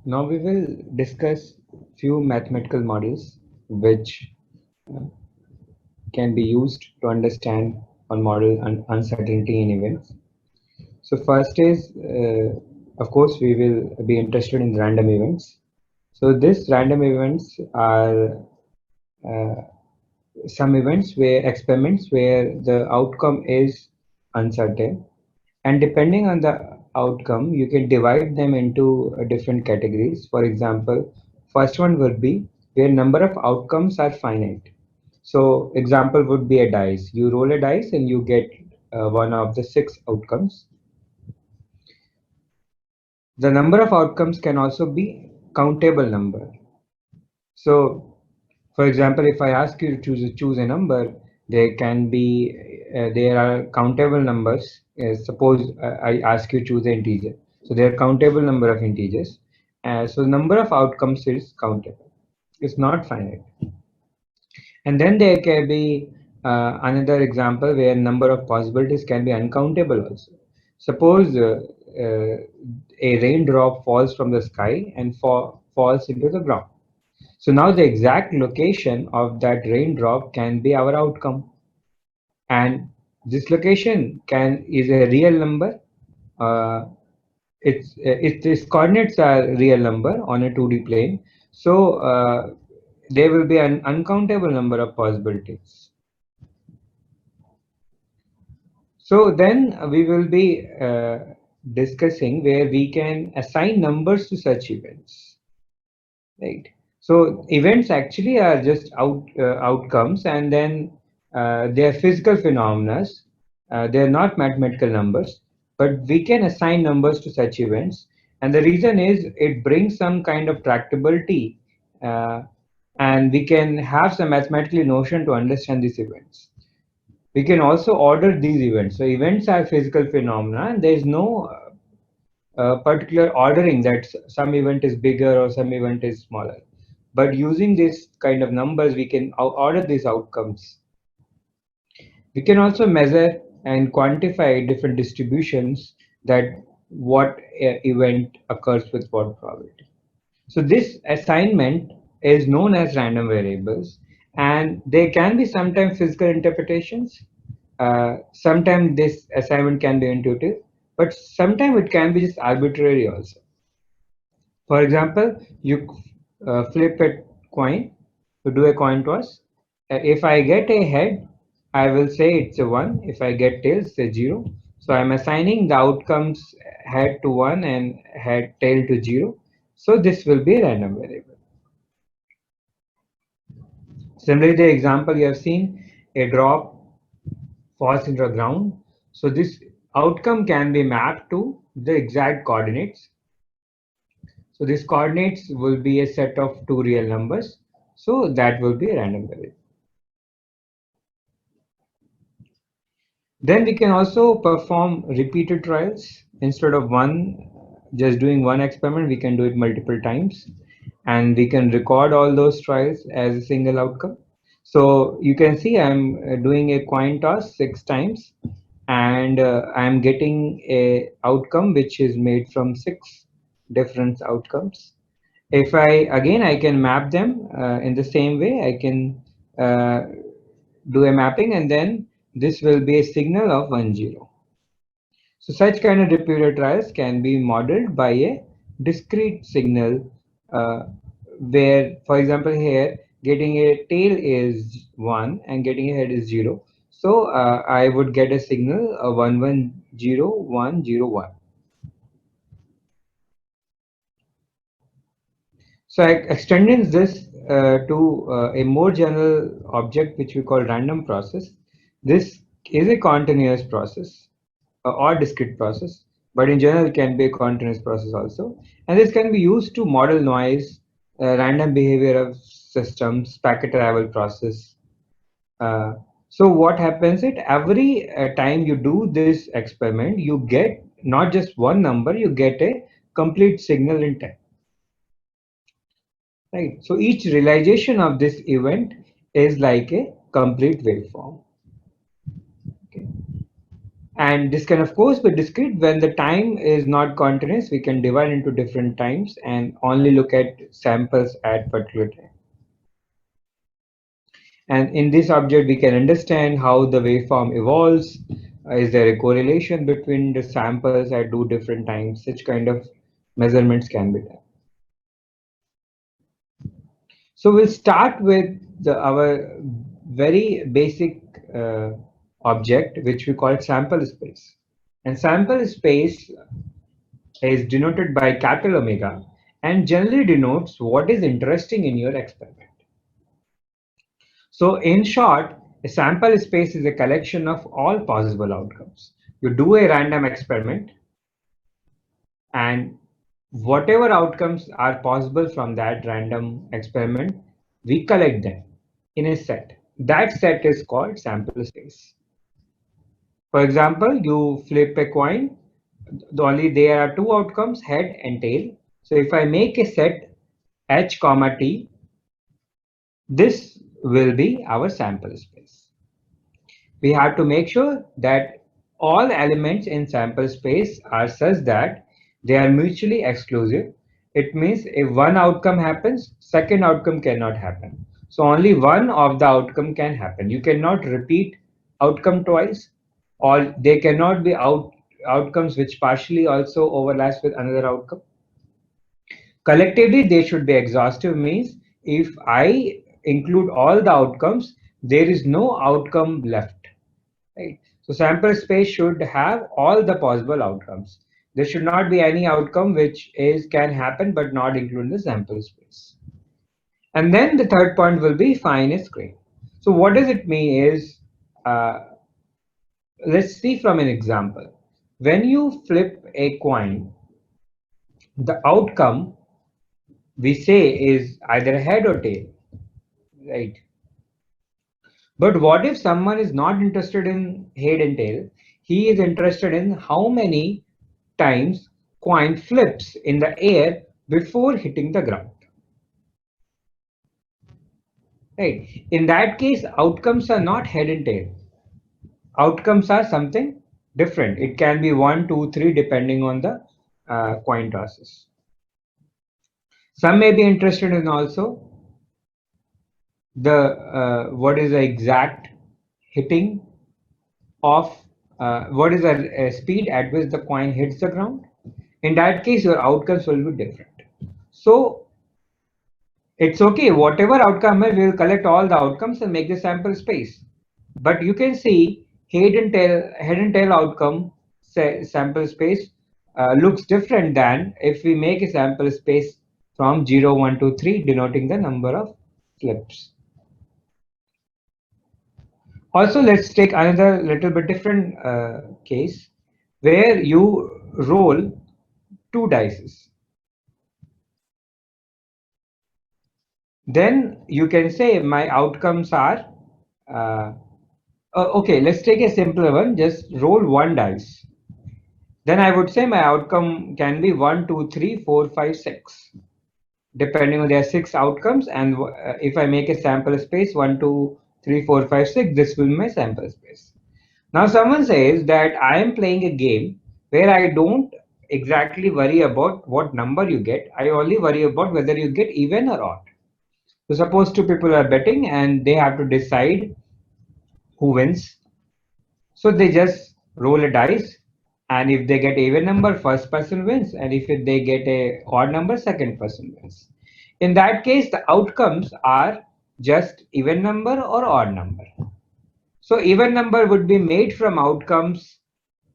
Now we will discuss few mathematical models which uh, can be used to understand or model uncertainty in events. So first is, of course, we will be interested in random events. So these random events are uh, some events where experiments where the outcome is uncertain, and depending on the outcome you can divide them into different categories. For example, first one would be where number of outcomes are finite. So example would be a dice. You roll a dice and you get one of the six outcomes. The number of outcomes can also be countable number. So, for example, if I ask you to choose a number, there can be there are countable numbers. Suppose I ask you to choose an integer, so there are countable number of integers. So the number of outcomes is countable. It's not finite. And then there can be another example where number of possibilities can be uncountable also. Suppose a raindrop falls from the sky and falls into the ground. So now the exact location of that raindrop can be our outcome. And this location is a real number. Uh, its coordinates are real number on a 2D plane. So there will be an uncountable number of possibilities. So then we will be discussing where we can assign numbers to such events, right? So events actually are just outcomes, and then they are physical phenomena. They are not mathematical numbers, but we can assign numbers to such events. And the reason is it brings some kind of tractability, uh, and we can have some mathematical notion to understand these events. We can also order these events. So events are physical phenomena, and there is no particular ordering that some event is bigger or some event is smaller. But using this kind of numbers, we can order these outcomes. We can also measure and quantify different distributions that what event occurs with what probability. So this assignment is known as random variables, and there can be sometimes physical interpretations. Sometimes this assignment can be intuitive, but sometimes it can be just arbitrary also. For example, you flip a coin to do a coin toss. If I get a head, I will say it's a 1. If I get tails, it's a 0. So I'm assigning the outcomes head to 1 and head tail to 0. So this will be a random variable. Similarly, the example you have seen, a drop falls into the ground. So this outcome can be mapped to the exact coordinates. So these coordinates will be a set of two real numbers. So that will be a random variable. Then we can also perform repeated trials. Instead of just doing one experiment, we can do it multiple times. And we can record all those trials as a single outcome. So you can see I'm doing a coin toss 6 times, and I'm getting a outcome which is made from 6 different outcomes. If I can map them in the same way, I can uh, do a mapping, and then this will be a signal of 1 0. So such kind of repeated trials can be modeled by a discrete signal, uh, where, for example, here getting a tail is 1 and getting a head is 0. So I would get a signal 1 1 0 1 0 1. So extending this to a more general object which we call random process, this is a continuous process or discrete process, but in general it can be a continuous process also. And this can be used to model noise, random behavior of systems, packet arrival process. Uh, so what happens is every time you do this experiment, you get not just one number, you get a complete signal in time. Right. So each realization of this event is like a complete waveform. Okay. And this can of course be discrete. When the time is not continuous, we can divide into different times and only look at samples at particular time. And in this object, we can understand how the waveform evolves. Is there a correlation between the samples at two different times? Such kind of measurements can be done. So we'll start with our very basic object, which we call sample space. And sample space is denoted by capital omega and generally denotes what is interesting in your experiment. So in short, a sample space is a collection of all possible outcomes. You do a random experiment and whatever outcomes are possible from that random experiment, we collect them in a set. That set is called sample space. For example, you flip a coin, only there are two outcomes, head and tail. So if I make a set h comma t, this will be our sample space. We have to make sure that all elements in sample space are such that they are mutually exclusive. It means if one outcome happens, second outcome cannot happen. So only one of the outcome can happen. You cannot repeat outcome twice, or there cannot be outcomes which partially also overlaps with another outcome. Collectively, they should be exhaustive, means if I include all the outcomes, there is no outcome left, right? So sample space should have all the possible outcomes. There should not be any outcome which can happen but not include the sample space. And then the third point will be finest grain. So what does it mean is, let's see from an example. When you flip a coin, the outcome we say is either head or tail, right? But what if someone is not interested in head and tail? He is interested in how many times coin flips in the air before hitting the ground. Right. In that case, outcomes are not head and tail. Outcomes are something different. It can be 1, 2, 3 depending on the coin tosses. Some may be interested in also the what is the exact hitting of what is the speed at which the coin hits the ground. In that case, your outcomes will be different. So it's okay, whatever outcome is, we will collect all the outcomes and make the sample space. But you can see head and tail outcome sample space looks different than if we make a sample space from 0, 1, 2, 3, denoting the number of flips. Also, let's take another little bit different case where you roll 2 dice. Then you can say my outcomes are, okay, let's take a simpler one, just roll 1 dice. Then I would say my outcome can be 1, 2, 3, 4, 5, 6. Depending on there are 6 outcomes, and if I make a sample space 1, 2, 3, 4, 5, 6, this will be my sample space. Now someone says that I am playing a game where I don't exactly worry about what number you get. I only worry about whether you get even or odd. So suppose 2 people are betting and they have to decide who wins. So they just roll a dice, and if they get even number, first person wins, and if they get a odd number, second person wins. In that case, the outcomes are just even number or odd number. So even number would be made from outcomes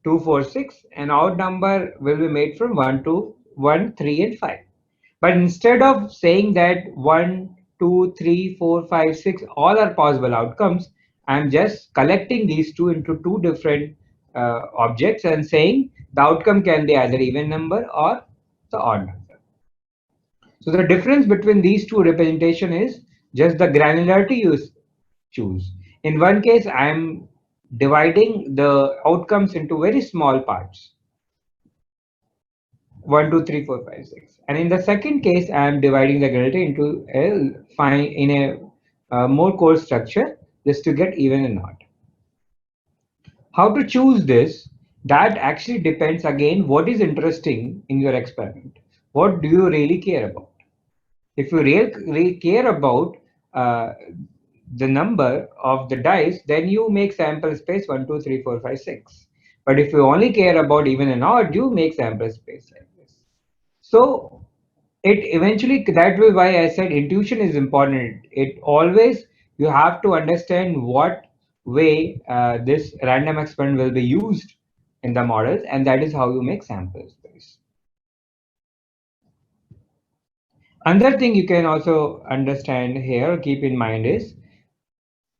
2, 4, 6, and odd number will be made from 1, 2, 1, 3, and 5. But instead of saying that 1, 2, 3, 4, 5, 6 all are possible outcomes, I'm just collecting these two into 2 different objects and saying the outcome can be either even number or the odd number. So the difference between these two representation is just the granularity you choose. In one case, I am dividing the outcomes into very small parts. 1, 2, 3, 4, 5, 6. And in the second case, I am dividing the granularity into a more coarse structure just to get even and odd. How to choose this? That actually depends again what is interesting in your experiment. What do you really care about? If you really care about uh, the number of the dice, then you make sample space 1, 2, 3, 4, 5, 6. But if you only care about even and odd, you make sample space like this. So it eventually, that was why I said intuition is important. It always, you have to understand what way this random experiment will be used in the models, and that is how you make sample space. Another thing you can also understand here, keep in mind is,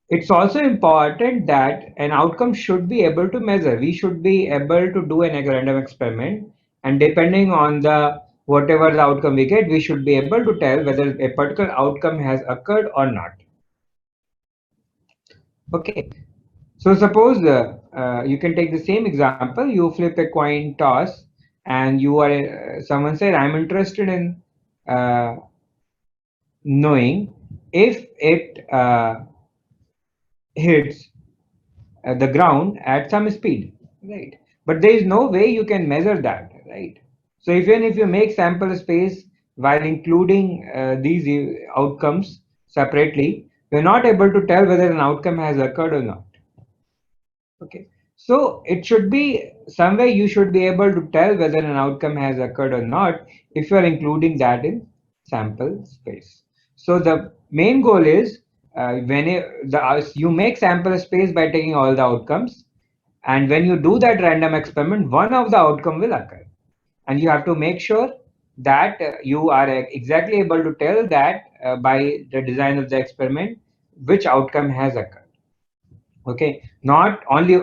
it's also important that an outcome should be able to measure. We should be able to do an random experiment, and depending on the whatever the outcome we get, we should be able to tell whether a particular outcome has occurred or not. Okay, so suppose you can take the same example. You flip a coin toss, and you are someone said, "I'm interested in uh, knowing if it hits the ground at some speed, right? But there is no way you can measure that, right? So even if you make sample space while including these outcomes separately, you're not able to tell whether an outcome has occurred or not. Okay, so it should be some way you should be able to tell whether an outcome has occurred or not if you are including that in sample space. So the main goal is you make sample space by taking all the outcomes, and when you do that random experiment, one of the outcome will occur, and you have to make sure that you are exactly able to tell that by the design of the experiment which outcome has occurred. Okay, not only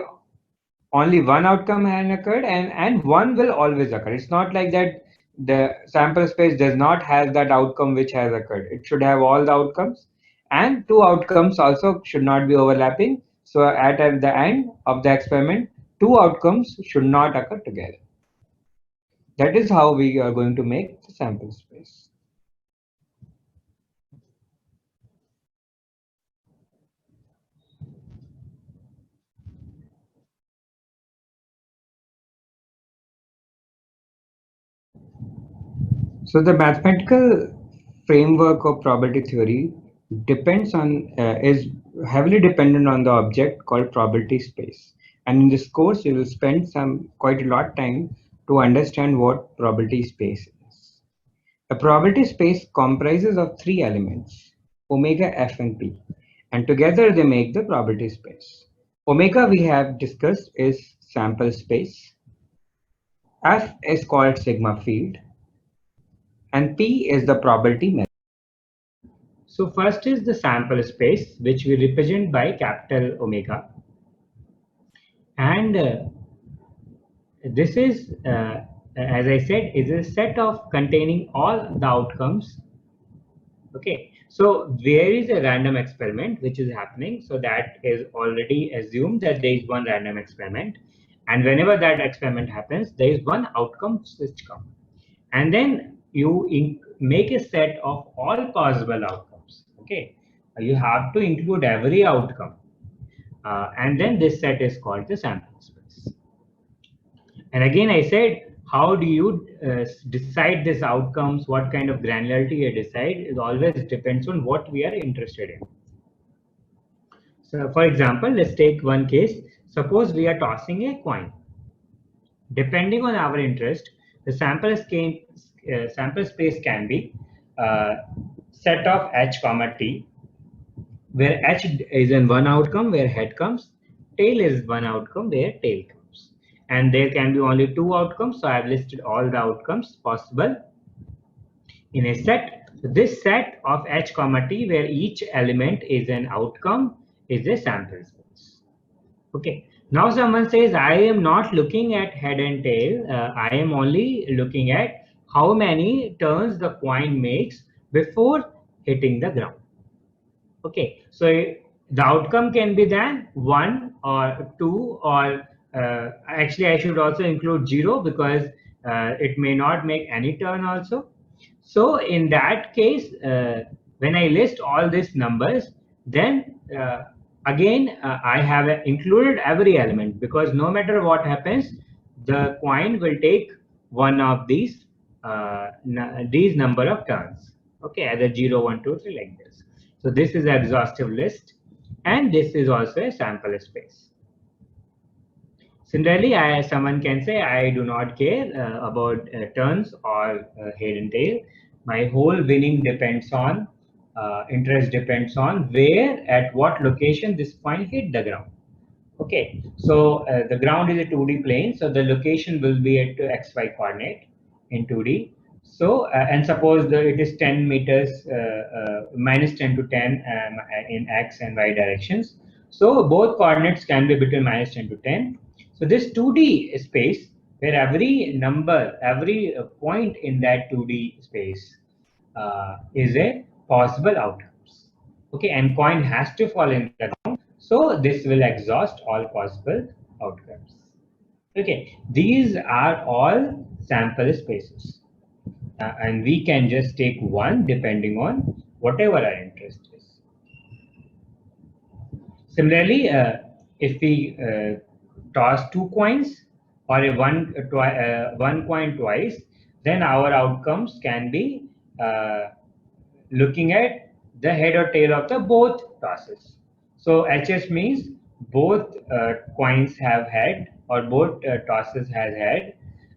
one outcome has occurred, and one will always occur. It's not like that the sample space does not have that outcome which has occurred. It should have all the outcomes, and two outcomes also should not be overlapping. So at the end of the experiment, two outcomes should not occur together. That is how we are going to make the sample space. So the mathematical framework of probability theory depends on is heavily dependent on the object called probability space. And in this course, you will spend some quite a lot time to understand what probability space is. A probability space comprises of three elements: omega, f, and p, and together they make the probability space. Omega we have discussed is sample space. F is called sigma field, and P is the probability method. So first is the sample space, which we represent by capital omega. And this is, as I said, is a set of containing all the outcomes. Okay, so there is a random experiment which is happening. So that is already assumed that there is one random experiment. And whenever that experiment happens, there is one outcome which comes. And then you make a set of all possible outcomes. Okay, you have to include every outcome, and then this set is called the sample space. And again, I said, how do you decide these outcomes? What kind of granularity you decide is always depends on what we are interested in. So for example, let's take one case. Suppose we are tossing a coin. Depending on our interest, the sample space can be set of h comma t, where h is in one outcome where head comes, tail is one outcome where tail comes, and there can be only two outcomes. So I have listed all the outcomes possible in a set. So this set of h comma t, where each element is an outcome, is a sample space. Okay. Now someone says, I am not looking at head and tail. I am only looking at how many turns the coin makes before hitting the ground. Okay. So the outcome can be then 1 or 2, or actually I should also include 0 because it may not make any turn also. So in that case, when I list all these numbers, then again I have included every element, because no matter what happens, the coin will take one of these number of turns. Okay, either 0, 1, 2, 3 like this. So this is an exhaustive list, and this is also a sample space. Similarly, someone can say, I do not care about turns or head and tail. My whole winning depends on, interest depends on where, at what location this coin hit the ground. Okay, so the ground is a 2D plane, so the location will be at XY coordinate in 2D. So, and suppose it is 10 meters, minus 10 to 10 in X and Y directions. So both coordinates can be between minus 10 to 10. So this 2D space, where every number, every point in that 2D space is a possible outcomes. Okay, and coin has to fall in the ground. So this will exhaust all possible outcomes. Okay, these are all sample spaces. And we can just take one depending on whatever our interest is. Similarly, if we toss 2 coins or one coin twice, then our outcomes can be looking at the head or tail of the both tosses. So HS means both coins have head or both tosses has head.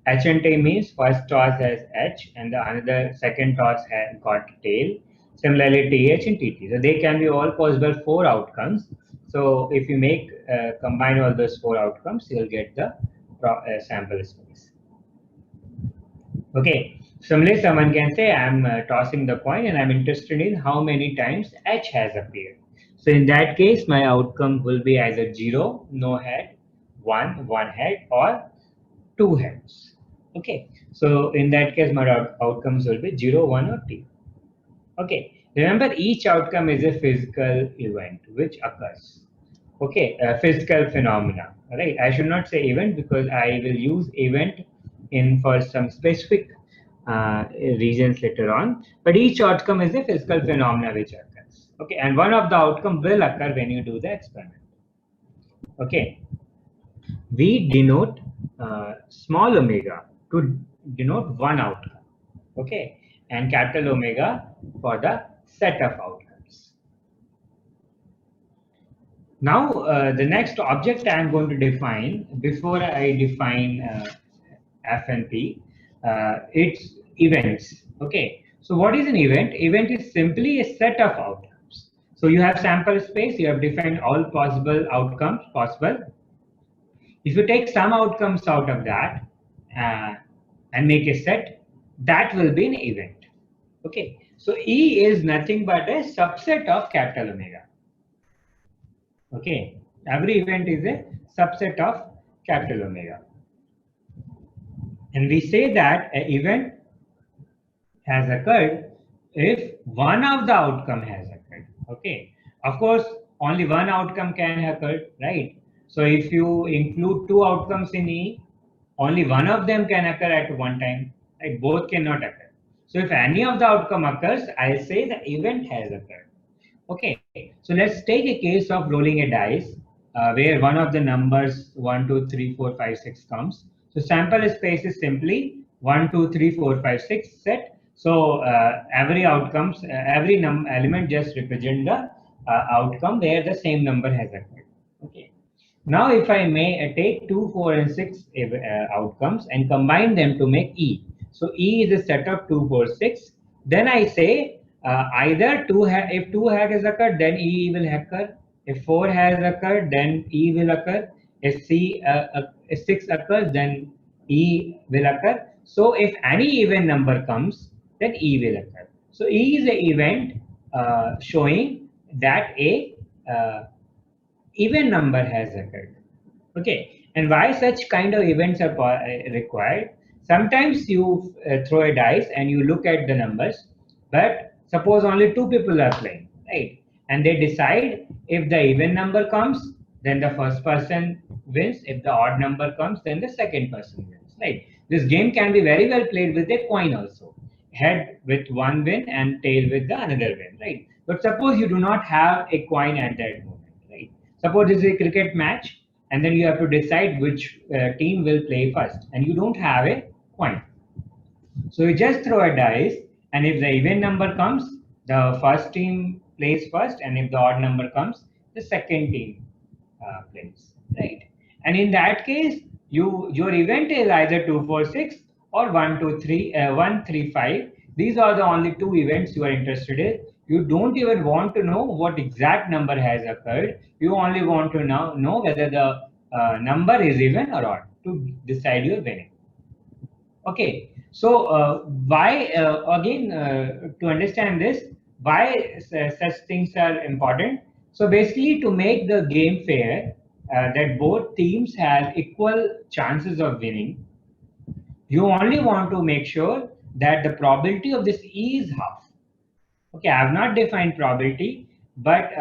H and T means first toss has H and the another second toss has got tail. Similarly, TH and TT. So they can be all possible 4 outcomes. So if you make combine all those 4 outcomes, you'll get the sample space. Okay. Similarly, someone can say, I'm tossing the coin and I'm interested in how many times H has appeared. So in that case, my outcome will be either 0, no head, 1, 1 head, or 2 heads. Okay. So in that case, my outcomes will be 0, 1, or T. Okay. Remember, each outcome is a physical event which occurs. Okay. Physical phenomena. Right. I should not say event because I will use event for some specific regions later on, but each outcome is a physical phenomena which occurs. Okay, and one of the outcome will occur when you do the experiment. Okay, we denote small omega to denote one outcome. Okay, and capital omega for the set of outcomes. Now, the next object I am going to define before I define F and P, it's events. Okay, so what is an event? Event is simply a set of outcomes. So you have sample space, you have defined all possible outcomes possible. If you take some outcomes out of that and make a set, that will be an event. Okay, so E is nothing but a subset of capital omega. Okay, every event is a subset of capital omega. And we say that an event has occurred if one of the outcome has occurred. Okay, of course, only one outcome can occur, right? So if you include 2 outcomes in E, only one of them can occur at one time, right? Both cannot occur. So if any of the outcome occurs, I'll say the event has occurred. Okay, so let's take a case of rolling a dice where one of the numbers 1, 2, 3, 4, 5, 6 comes. So sample space is simply 1, 2, 3, 4, 5, 6 set. So every outcomes, every element just represent the outcome where the same number has occurred. Okay. Now, if I may take 2, 4, and 6 outcomes and combine them to make E. So E is a set of 2, 4, 6. Then I say either if 2 has occurred, then E will occur. If 4 has occurred, then E will occur. If 6 occurs, then E will occur. So if any even number comes, then E will occur. So E is an event showing that a even number has occurred. Okay, and why such kind of events are required? Sometimes you throw a dice and you look at the numbers, but suppose only 2 people are playing, right? And they decide if the even number comes, then the first person wins. If the odd number comes, then the second person wins, right? This game can be very well played with a coin also. Head with one win and tail with the another win, right? But suppose you do not have a coin at that moment, right? Suppose this is a cricket match and then you have to decide which team will play first, and you don't have a coin. So you just throw a dice, and if the even number comes, the first team plays first, and if the odd number comes, the second team plays, right? And in that case, your event is either 2, 4, 6 or 1, 2, 3, 1, 3, 5. These are the only two events you are interested in. You don't even want to know what exact number has occurred. You only want to know whether the number is even or odd to decide your winning. Okay, so why again to understand this, why such things are important? So basically, to make the game fair, that both teams have equal chances of winning, you only want to make sure that the probability of this E is half. Okay, I have not defined probability, but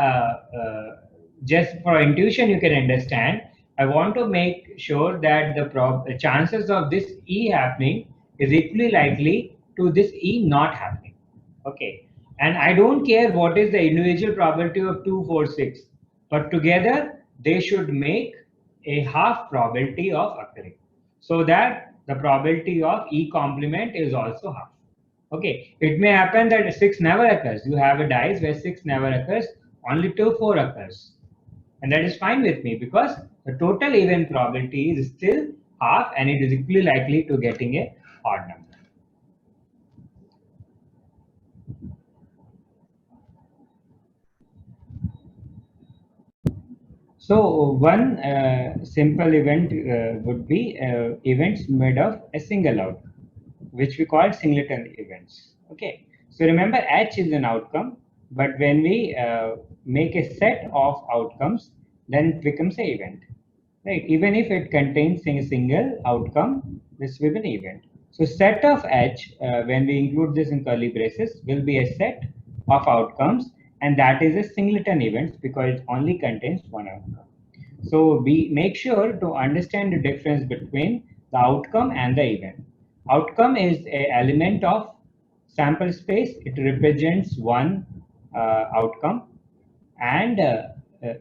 just for intuition, you can understand. I want to make sure that the chances of this E happening is equally likely to this E not happening. Okay, and I don't care what is the individual probability of 2, 4, 6, but together they should make a half probability of occurring, so that the probability of E complement is also half. Okay, it may happen that 6 never occurs. You have a dice where 6 never occurs, only 2, 4 occurs. And that is fine with me because the total even probability is still half and it is equally likely to getting a odd number. So one simple event would be events made of a single outcome, which we call singleton events. Okay. So remember, H is an outcome, but when we make a set of outcomes, then it becomes an event, right? Even if it contains a single outcome, this will be an event. So set of H, when we include this in curly braces, will be a set of outcomes, and that is a singleton event because it only contains one outcome. So we make sure to understand the difference between the outcome and the event. Outcome is an element of sample space. It represents one outcome, and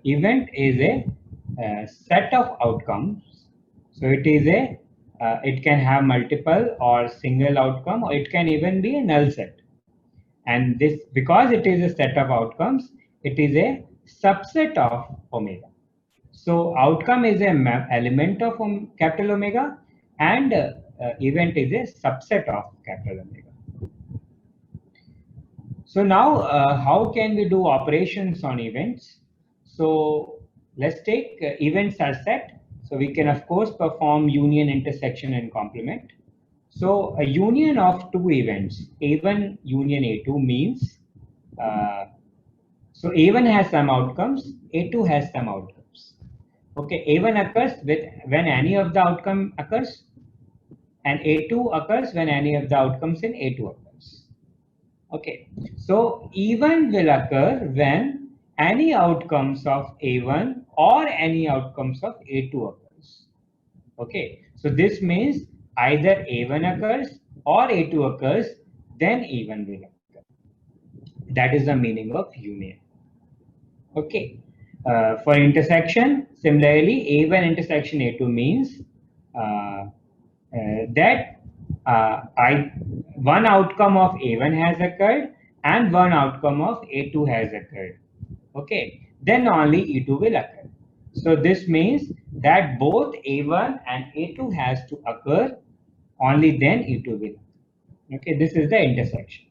event is a set of outcomes. So it is a it can have multiple or single outcome, or it can even be a null set. And this, because it is a set of outcomes, it is a subset of omega. So outcome is an element of capital omega, and event is a subset of capital omega. So now how can we do operations on events? So let's take events are set. So we can of course perform union, intersection, and complement. So a union of two events, A1 union A2, means so A1 has some outcomes, A2 has some outcomes. Okay, A1 occurs when any of the outcome occurs, and A2 occurs when any of the outcomes in A2 occurs. Okay, so even will occur when any outcomes of A1 or any outcomes of A2 occurs. Okay, so this means either A1 occurs or A2 occurs, then even will occur. That is the meaning of union. Okay, for intersection, similarly, A1 intersection A2 means that one outcome of A1 has occurred and one outcome of A2 has occurred. Okay, then only E2 will occur. So this means that both A1 and A2 has to occur, only then E2 will occur. Okay, this is the intersection.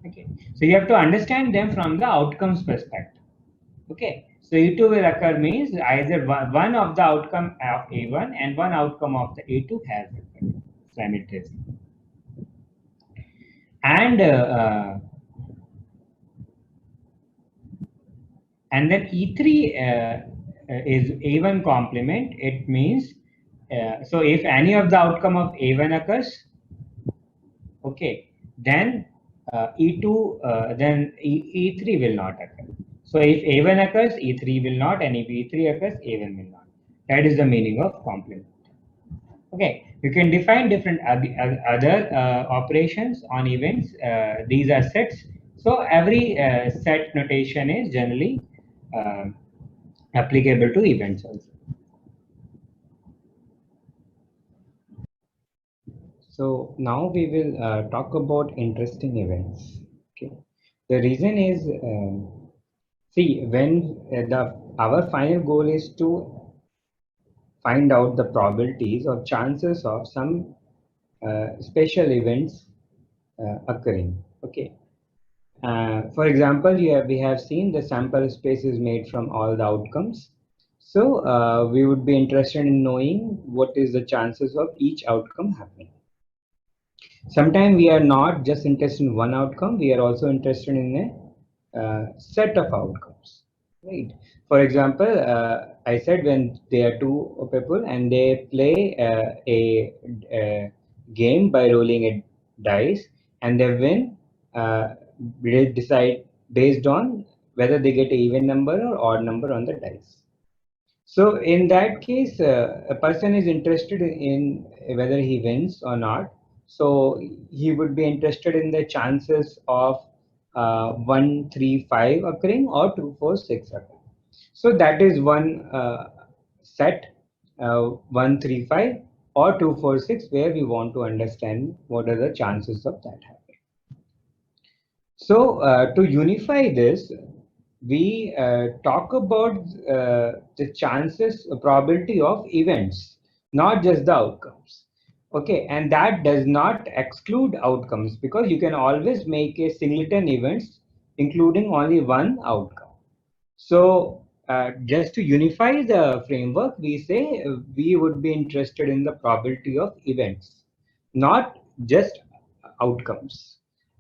Okay, so you have to understand them from the outcomes perspective. Okay, so E2 will occur means either one of the outcome of A1 and one outcome of the A2 has occurred simultaneously. And then E3 is A1 complement. It means so if any of the outcome of A1 occurs, okay, then E2 then E3 will not occur. So if A1 occurs, E3 will not, and if E3 occurs, A1 will not. That is the meaning of complement. Okay, you can define different other operations on events. These are sets. So every set notation is generally applicable to events also. So now we will talk about interesting events. Okay. The reason is, see, when our final goal is to find out the probabilities or chances of some special events occurring. Okay. For example, we have seen the sample space is made from all the outcomes. So we would be interested in knowing what is the chances of each outcome happening. Sometimes we are not just interested in one outcome, we are also interested in a set of outcomes, right? For example, I said when there are two people and they play a game by rolling a dice and they win, they decide based on whether they get an even number or odd number on the dice. So in that case, a person is interested in whether he wins or not. So he would be interested in the chances of 1, 3, 5 occurring or 2, 4, 6 occurring. So that is one set, 1, 3, 5 or 2, 4, 6, where we want to understand what are the chances of that happening. So to unify this, we talk about the chances, probability of events, not just the outcomes. Okay, and that does not exclude outcomes because you can always make a singleton events including only one outcome. So just to unify the framework, we say we would be interested in the probability of events, not just outcomes.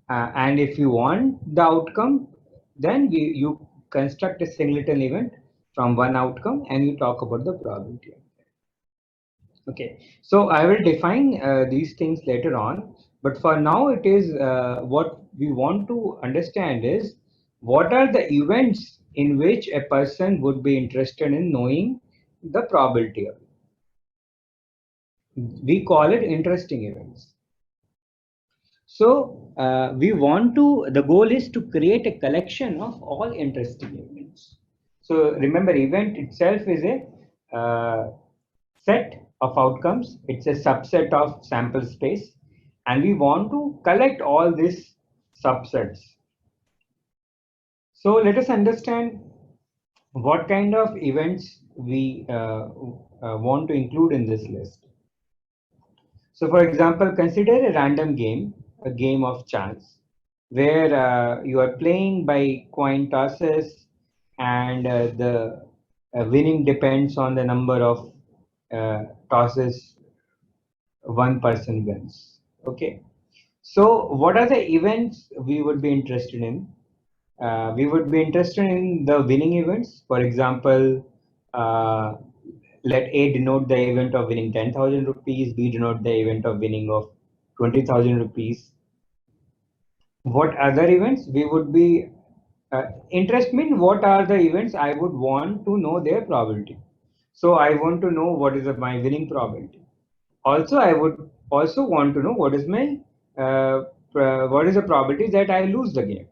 And if you want the outcome, then you construct a singleton event from one outcome and you talk about the probability. Okay, so I will define these things later on, but for now it is what we want to understand is what are the events in which a person would be interested in knowing the probability of it. We call it interesting events. So the goal is to create a collection of all interesting events. So remember, event itself is a set of outcomes. It's a subset of sample space, and we want to collect all these subsets. So let us understand what kind of events we want to include in this list. So for example, consider a random game, a game of chance, where you are playing by coin tosses and the winning depends on the number of tosses one person wins. Okay. So what are the events we would be interested in? We would be interested in the winning events. For example, uh, let A denote the event of winning 10,000 rupees, B denote the event of winning of 20,000 rupees. What other events we would be interest mean what are the events I would want to know their probability. So I want to know what is my winning probability. Also, I would also want to know what is my what is the probability that I lose the game.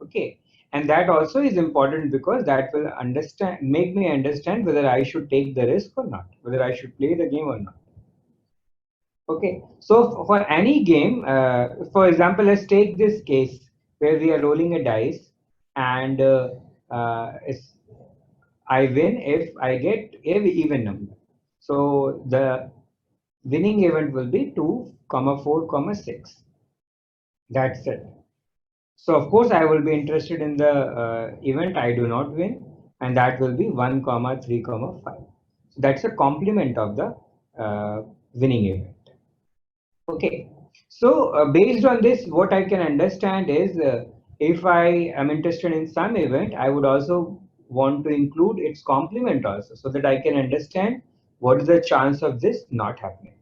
Okay, and that also is important because that will make me understand whether I should take the risk or not, whether I should play the game or not. Okay, so for any game, for example, let's take this case where we are rolling a dice and I win if I get a even number. So the winning event will be 2, 4, 6. That's it. So of course I will be interested in the event I do not win, and that will be 1, 3, 5. So that's a complement of the winning event. Okay. So based on this, what I can understand is if I am interested in some event, I would also want to include its complement also so that I can understand what is the chance of this not happening.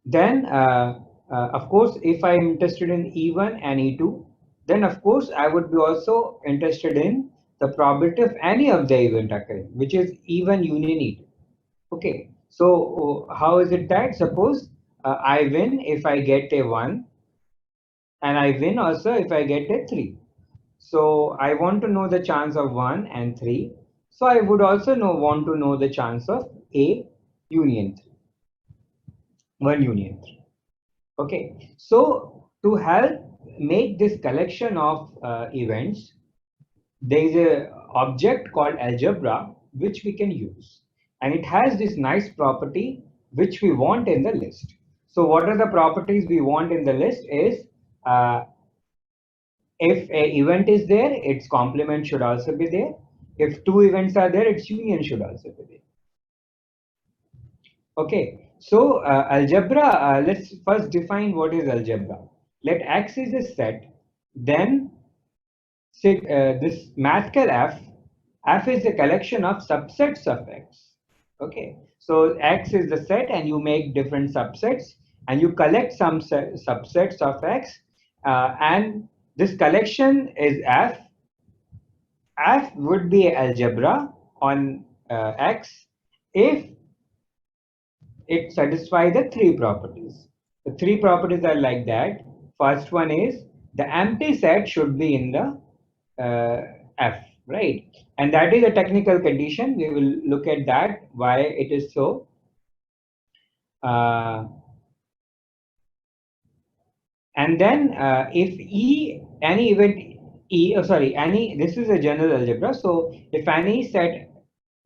Then, of course, if I'm interested in E1 and E2, then of course I would be also interested in the probability of any of the event occurring, which is E1 union E2. Okay, so how is it that suppose I win if I get a 1 and I win also if I get a 3. So I want to know the chance of 1 and 3. So I would also want to know the chance of A union 3. 1 union 3. Okay, so to help make this collection of events, there is a object called algebra which we can use, and it has this nice property which we want in the list. So what are the properties we want in the list is, uh, if a event is there, its complement should also be there. If two events are there, its union should also be there. Okay, so algebra, let's first define what is algebra. Let X is a set, then this mathcal F is a collection of subsets of X. Okay, so X is the set and you make different subsets and you collect some subsets of X, and this collection is F. F would be algebra on X if it satisfies the three properties. The three properties are like that. First one is the empty set should be in the F, right? And that is a technical condition. We will look at that, why it is so. Uh, and then if any event this is a general algebra. So if any set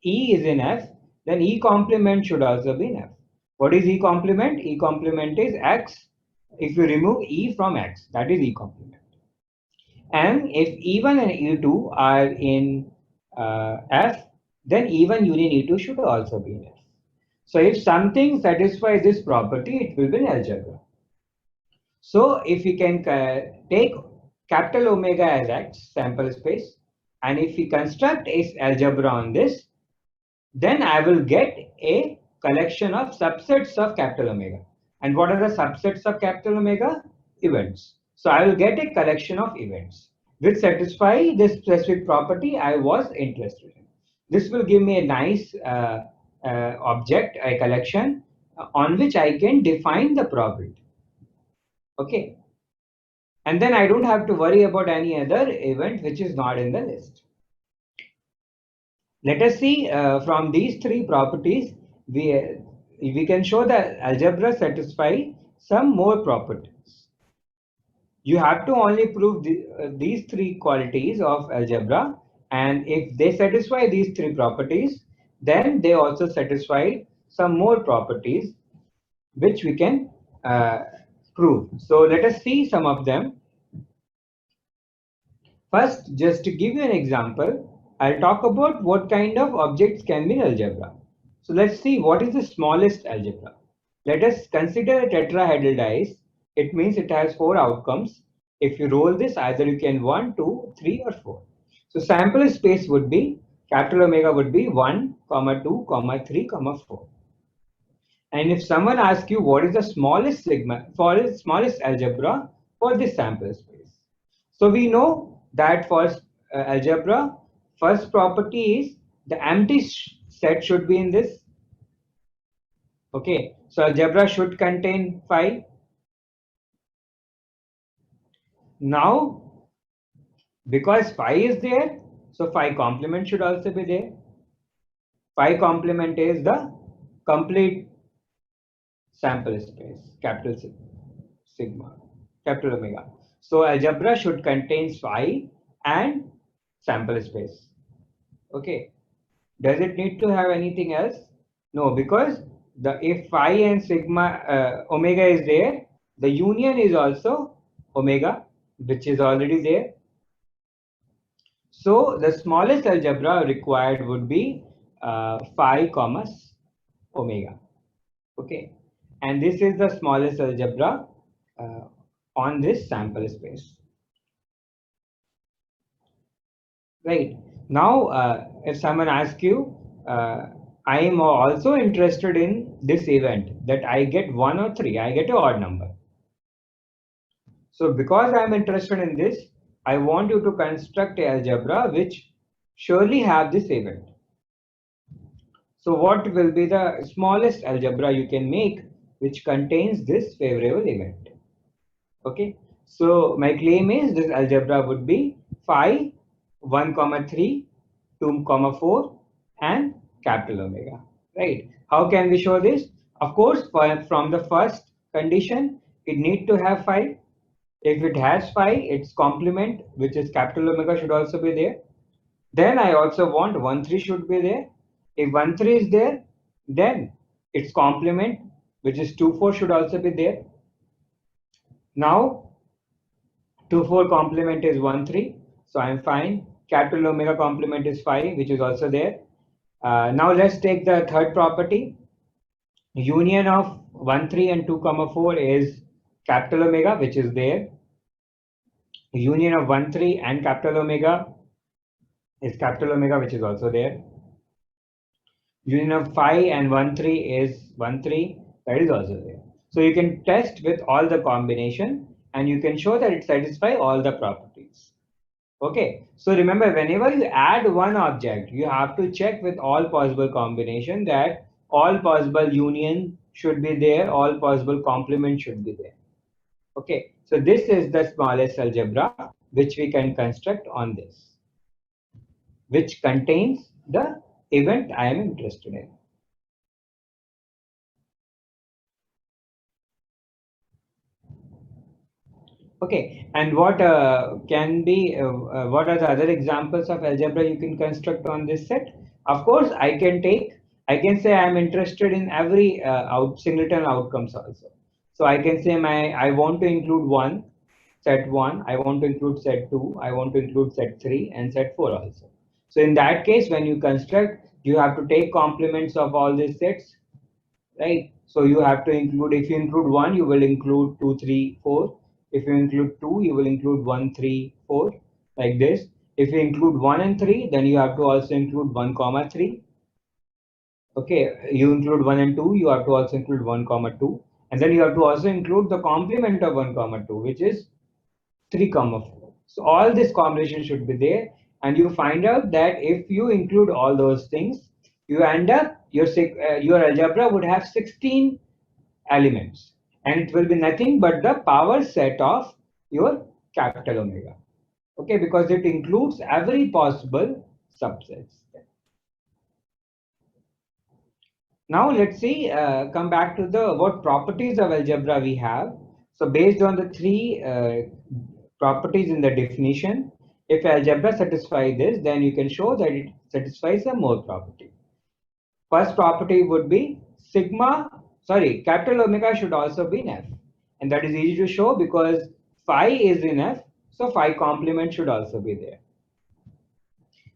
E is in F, then E complement should also be in F. What is E complement? E complement is X. If you remove E from X, that is E complement. And if E1 and E2 are in F, then E1 union E2 should also be in F. So if something satisfies this property, it will be an algebra. So if we can take capital omega as X sample space, and if we construct a algebra on this, then I will get a collection of subsets of capital omega. And what are the subsets of capital omega? Events. So I will get a collection of events which satisfy this specific property I was interested in. This will give me a nice object, a collection on which I can define the probability. Okay. And then I don't have to worry about any other event which is not in the list. Let us see from these three properties, we can show that algebra satisfy some more properties. You have to only prove these three qualities of algebra, and if they satisfy these three properties, then they also satisfy some more properties which we can prove. So let us see some of them. First, just to give you an example, I'll talk about what kind of objects can be in algebra. So let's see what is the smallest algebra. Let us consider a tetrahedral dice. It means it has four outcomes. If you roll this, either you can 1, 2, 3, or 4. So sample space would be, capital omega would be 1, 2, 3, 4. And if someone asks you what is the smallest sigma, for the smallest algebra for this sample space. So we know that for algebra, first property is the empty set should be in this. Okay, so algebra should contain phi. Now, because phi is there, so phi complement should also be there. Phi complement is the complete sample space, capital sigma, capital omega. So algebra should contain phi and sample space. Okay. Does it need to have anything else? No, because if phi and sigma omega is there, the union is also omega, which is already there. So the smallest algebra required would be phi comma omega. Okay, and this is the smallest algebra uh, on this sample space. Right. Now, if someone asks you, I am also interested in this event that I get 1 or 3, I get an odd number. So because I am interested in this, I want you to construct a algebra which surely have this event. So what will be the smallest algebra you can make which contains this favorable event? Okay. So my claim is this algebra would be phi 1, 3, 2, 4, and capital omega, right? How can we show this? Of course, from the first condition, it need to have 5. If it has 5, its complement, which is capital omega, should also be there. Then I also want 1 3 should be there. If 1 3 is there, then its complement, which is 2 4, should also be there. Now 2 4 complement is 1 3, so I'm fine. Capital omega complement is 5, which is also there. Now let's take the third property. Union of 1 3 and 2 comma 4 is capital omega, which is there. Union of 1 3 and capital omega is capital omega, which is also there. Union of 5 and 1 3 is 1 3, that is also there. So you can test with all the combination and you can show that it satisfies all the properties. Okay, so remember, whenever you add one object, you have to check with all possible combination that all possible union should be there, all possible complement should be there. Okay, so this is the smallest algebra which we can construct on this, which contains the event I am interested in. Okay, and what can be, what are the other examples of algebra you can construct on this set? Of course, I can say I'm interested in every singleton outcomes also. So I can say I want to include set 1, I want to include set 2, I want to include set 3 and set 4 also. So in that case, when you construct, you have to take complements of all these sets, right? So you have to include, if you include 1, you will include 2, 3, 4. If you include 2, you will include 1, 3, 4, like this. If you include 1 and 3, then you have to also include 1 comma 3. Okay, you include 1 and 2, you have to also include 1 comma 2. And then you have to also include the complement of 1 comma 2, which is 3 comma 4. So all this combination should be there. And you find out that if you include all those things, you end up, your algebra would have 16 elements. And it will be nothing but the power set of your capital omega. Okay, because it includes every possible subsets. Now let's see, come back to the what properties of algebra we have. So based on the three properties in the definition, if algebra satisfies this, then you can show that it satisfies a more property. First property would be capital omega should also be in F. And that is easy to show because phi is in F, so phi complement should also be there.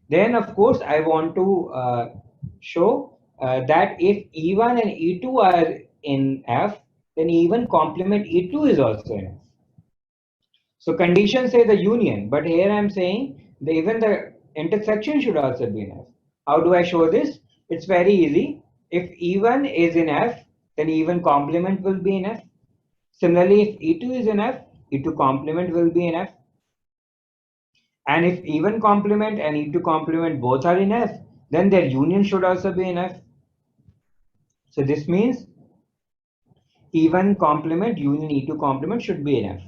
Then of course I want to show that if E1 and E2 are in F, then E1 complement E2 is also in F. So condition say the union, but here I'm saying even the intersection should also be in F. How do I show this? It's very easy. If E1 is in F, then E1 complement will be in F. Similarly, if E2 is in F, E2 complement will be in F. And if E1 complement and E2 complement both are in F, then their union should also be in F. So this means E1 complement union E2 complement should be in F.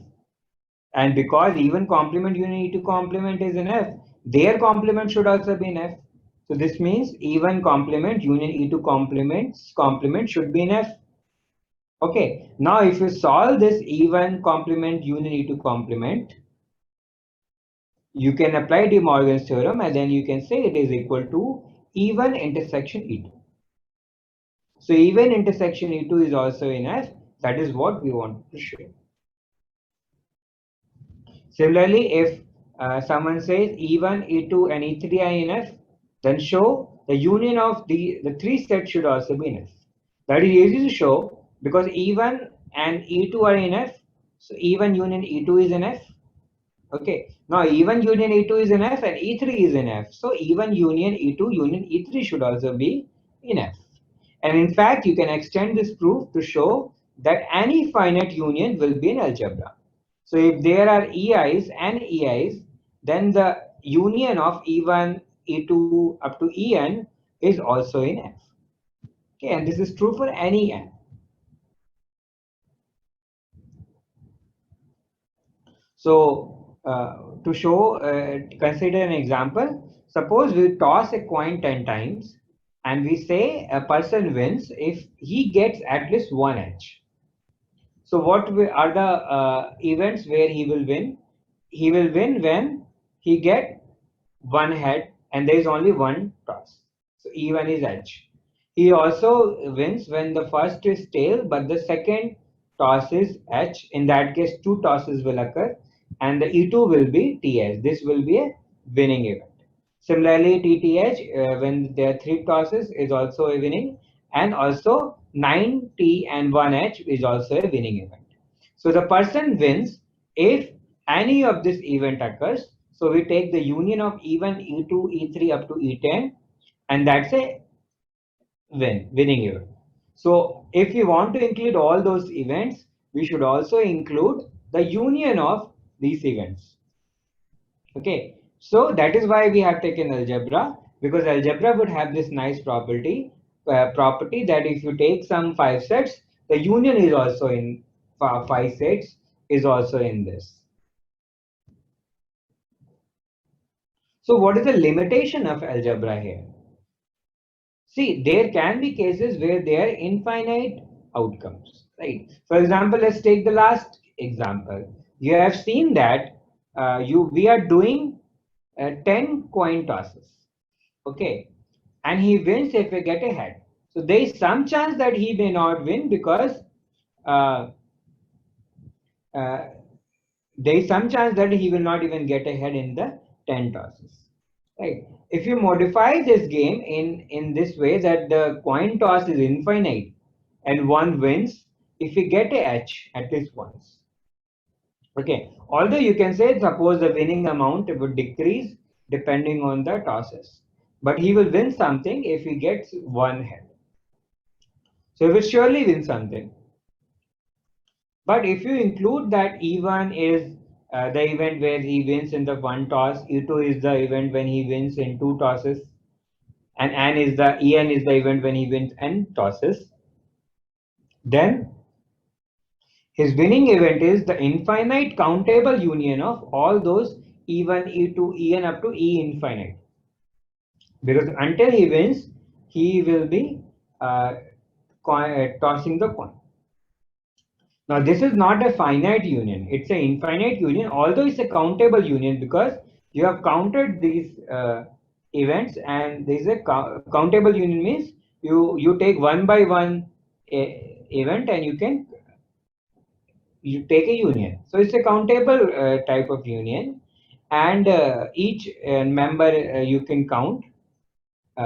And because E1 complement union E2 complement is in F, their complement should also be in F. So this means E1 complement union E2 complement should be in F. Okay, now if you solve this E1 complement union E2 complement, you can apply De Morgan's theorem and then you can say it is equal to E1 intersection E2. So E1 intersection E2 is also in F. That is what we want to show. Similarly, if someone says E1, E2 and E3 are in F, then show the union of the three sets should also be in F. That is easy to show because E1 and E2 are in F. So E1 union E2 is in F. Okay, now E1 union E2 is in F and E3 is in F. So E1 union E2 union E3 should also be in F. And in fact, you can extend this proof to show that any finite union will be in algebra. So if there are EIs and EIs, then the union of E1, E2 up to En is also in F. Okay, and this is true for any N. So to show, consider an example. Suppose we toss a coin 10 times and we say a person wins if he gets at least one edge. So what are the events where he will win? He will win when he get one head and there is only one toss. So E1 is H. He also wins when the first is tail, but the second toss is H. In that case, two tosses will occur, and the E2 will be TH. This will be a winning event. Similarly, TTH, when there are three tosses, is also a winning, and also 9T and 1H is also a winning event. So the person wins if any of this event occurs. So we take the union of E1, E2, E3 up to E10, and that's a winning event. So if we want to include all those events, we should also include the union of these events. Okay, so that is why we have taken algebra, because algebra would have this nice property that if you take some five sets, the union is also in five sets is also in this. So what is the limitation of algebra here? See, there can be cases where there are infinite outcomes, right? For example, let's take the last example. You have seen that we are doing 10 coin tosses, okay, and he wins if we get a head. So there is some chance that he may not win because uh, uh, there is some chance that he will not even get a head in the 10 tosses. Right. If you modify this game in this way that the coin toss is infinite and one wins if you get a H at least once. Okay. Although you can say suppose the winning amount would decrease depending on the tosses, but he will win something if he gets one head. So he will surely win something. But if you include that E1 is the event where he wins in the one toss, E2 is the event when he wins in two tosses, and En is the event when he wins n tosses, then his winning event is the infinite countable union of all those E1, E2, En up to E infinite. Because until he wins, he will be tossing the coin. Now, this is not a finite union, it's an infinite union, although it's a countable union because you have counted these events, and there is a countable union means you take one by one event and you take a union. So it's a countable type of union, and each member you can count.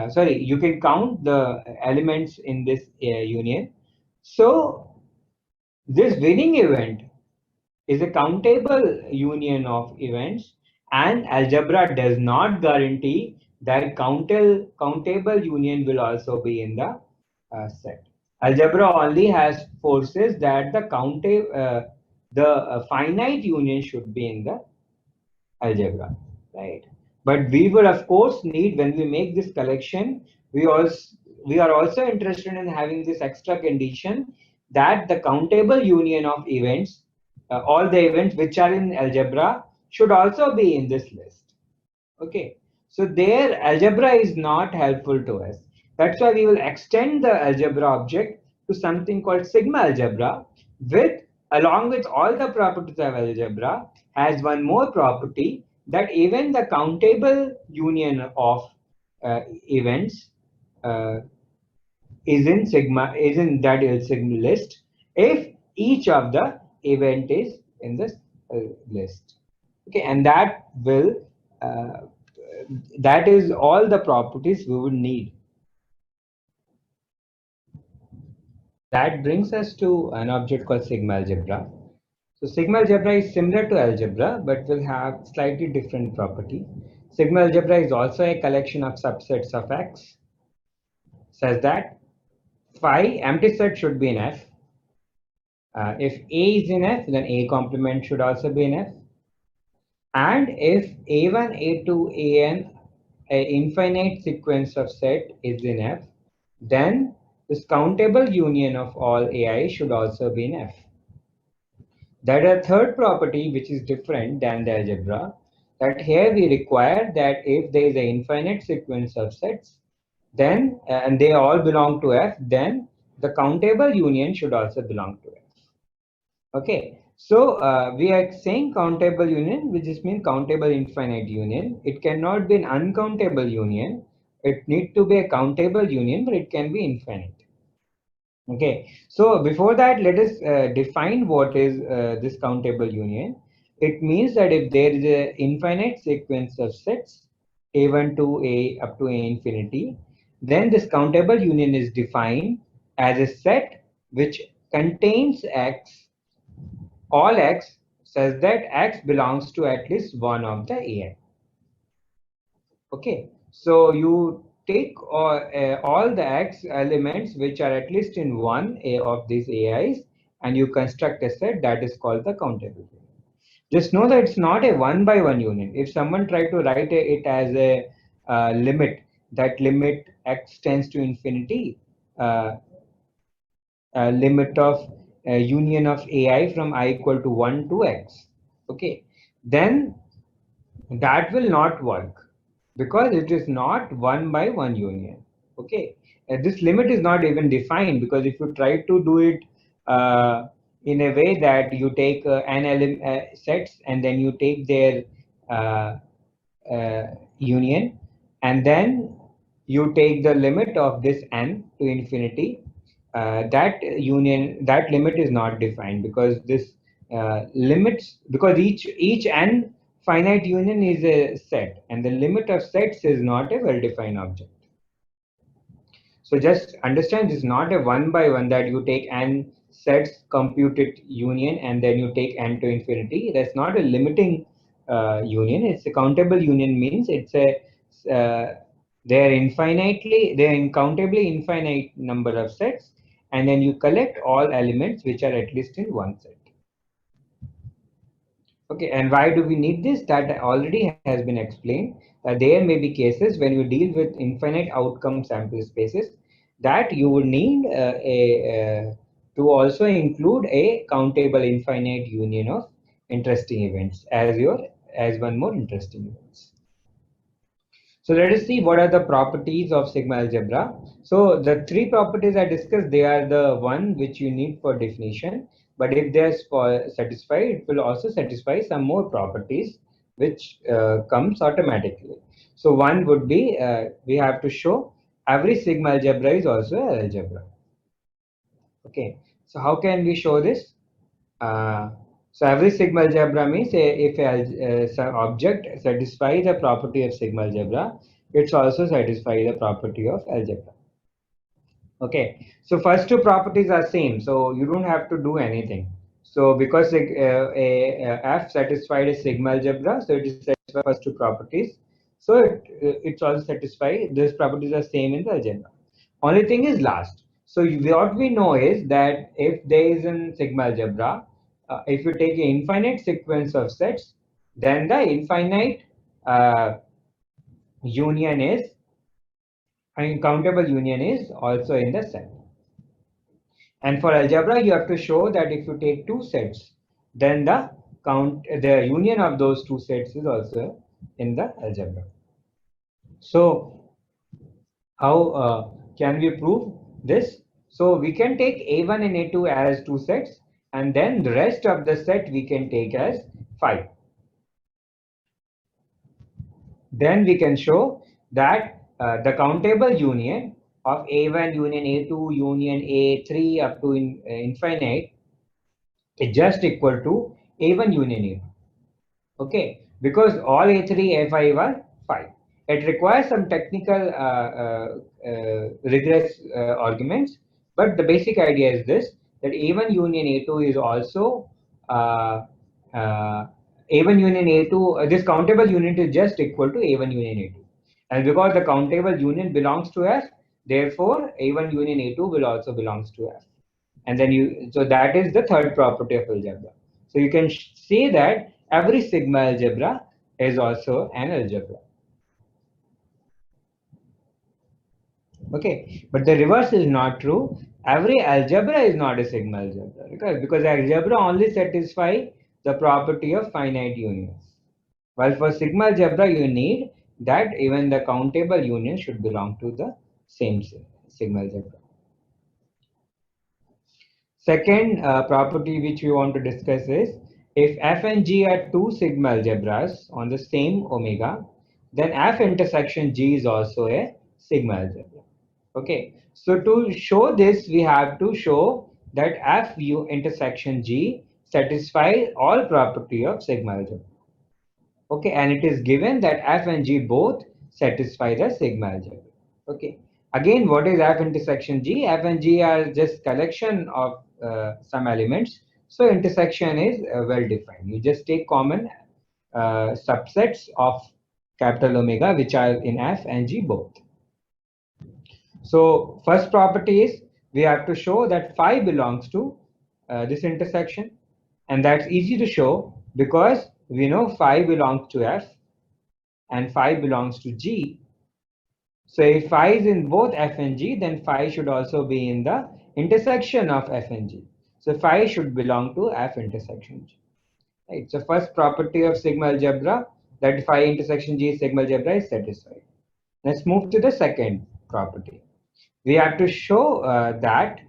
Sorry, you can count the elements in this union. So this winning event is a countable union of events, and algebra does not guarantee that countable union will also be in the set. Algebra only has forces that the finite union should be in the algebra, right? But we will of course need, when we make this collection, we are also interested in having this extra condition that the countable union of events, all the events which are in algebra should also be in this list. Okay, so there algebra is not helpful to us. That's why we will extend the algebra object to something called sigma algebra, with along with all the properties of algebra has one more property, that even the countable union of events uh, is in that sigma list if each of the event is in this list. Okay, and uh, that is all the properties we would need. That brings us to an object called sigma algebra. So sigma algebra is similar to algebra but will have slightly different property. Sigma algebra is also a collection of subsets of X, says that phi empty set should be in F. If A is in F, then A complement should also be in F. And if A1, A2, An, an infinite sequence of set is in F, then this countable union of all AI should also be in F. That a third property which is different than the algebra, that here we require that if there is an infinite sequence of sets, then and they all belong to F, then the countable union should also belong to F. Okay, so we are saying countable union, which is mean countable infinite union. It cannot be an uncountable union. It need to be a countable union, but it can be infinite. Okay, so before that, let us define what is this countable union. It means that if there is a infinite sequence of sets, A1 to A up to A infinity, then this countable union is defined as a set which contains X, all X, such that X belongs to at least one of the AI. Okay, so you take all the X elements which are at least in one A of these AIs, and you construct a set that is called the countable union. Just know that it's not a one by one union. If someone tried to write it as a limit, that limit X tends to infinity, uh, limit of union of AI from I equal to 1 to X. Okay, then that will not work because it is not one by one union. Okay, this limit is not even defined, because if you try to do it in a way that you take n sets and then you take their uh, union, and then you take the limit of this n to infinity, that limit is not defined, because this limits, because each n finite union is a set, and the limit of sets is not a well defined object. So just understand, this is not a one by one that you take n sets computed union and then you take n to infinity. That's not a limiting union. It's a countable union, means it's a they're incountably infinite number of sets, and then you collect all elements which are at least in one set. Okay, and why do we need this? That already has been explained. There may be cases when you deal with infinite outcome sample spaces that you would need to also include a countable infinite union of interesting events as one more interesting events. So let us see what are the properties of sigma algebra. So the three properties I discussed, they are the one which you need for definition. But if they are satisfied, it will also satisfy some more properties which comes automatically. So one would be we have to show every sigma algebra is also an algebra. Okay. So how can we show this? Uh, so every sigma algebra means if some object satisfies the property of sigma algebra, it's also satisfy the property of algebra. Okay, so first two properties are same, so you don't have to do anything. So because f satisfied a sigma algebra, so it is satisfied first two properties. So it's also satisfied. These properties are same in the algebra. Only thing is last. So what we know is that if there is a sigma algebra, if you take an infinite sequence of sets, then the infinite union is, uncountable union is also in the set. And for algebra, you have to show that if you take two sets, then the union of those two sets is also in the algebra. So how can we prove this? So we can take A1 and A2 as two sets, and then the rest of the set we can take as 5. Then we can show that the countable union of A1 union A2 union A3 up to infinite is just equal to A1 union A2. Okay, because all A3, A5 are 5. It requires some technical regress arguments, but the basic idea is this, that A1 union A2 is also uh, uh, A1 union A2, this countable unit is just equal to A1 union A2. And because the countable union belongs to F, therefore A1 union A2 will also belongs to F. And then so that is the third property of algebra. So you can say that every sigma algebra is also an algebra. Okay, but the reverse is not true. Every algebra is not a sigma algebra, because algebra only satisfy the property of finite unions. While for sigma algebra, you need that even the countable union should belong to the same sigma algebra. Second property which we want to discuss is if f and g are two sigma algebras on the same omega, then f intersection g is also a sigma algebra. Okay, so to show this, we have to show that f u intersection g satisfies all property of sigma algebra. Okay, and it is given that f and g both satisfy the sigma algebra. Okay, again, what is f intersection g? F and g are just collection of some elements, so intersection is well defined. You just take common subsets of capital omega which are in f and g both. So first property is we have to show that phi belongs to this intersection, and that's easy to show because we know phi belongs to f and phi belongs to g. So if phi is in both f and g, then phi should also be in the intersection of f and g. So phi should belong to f intersection g. Right. So first property of sigma algebra, that phi intersection g sigma algebra is satisfied. Let's move to the second property. We have to show that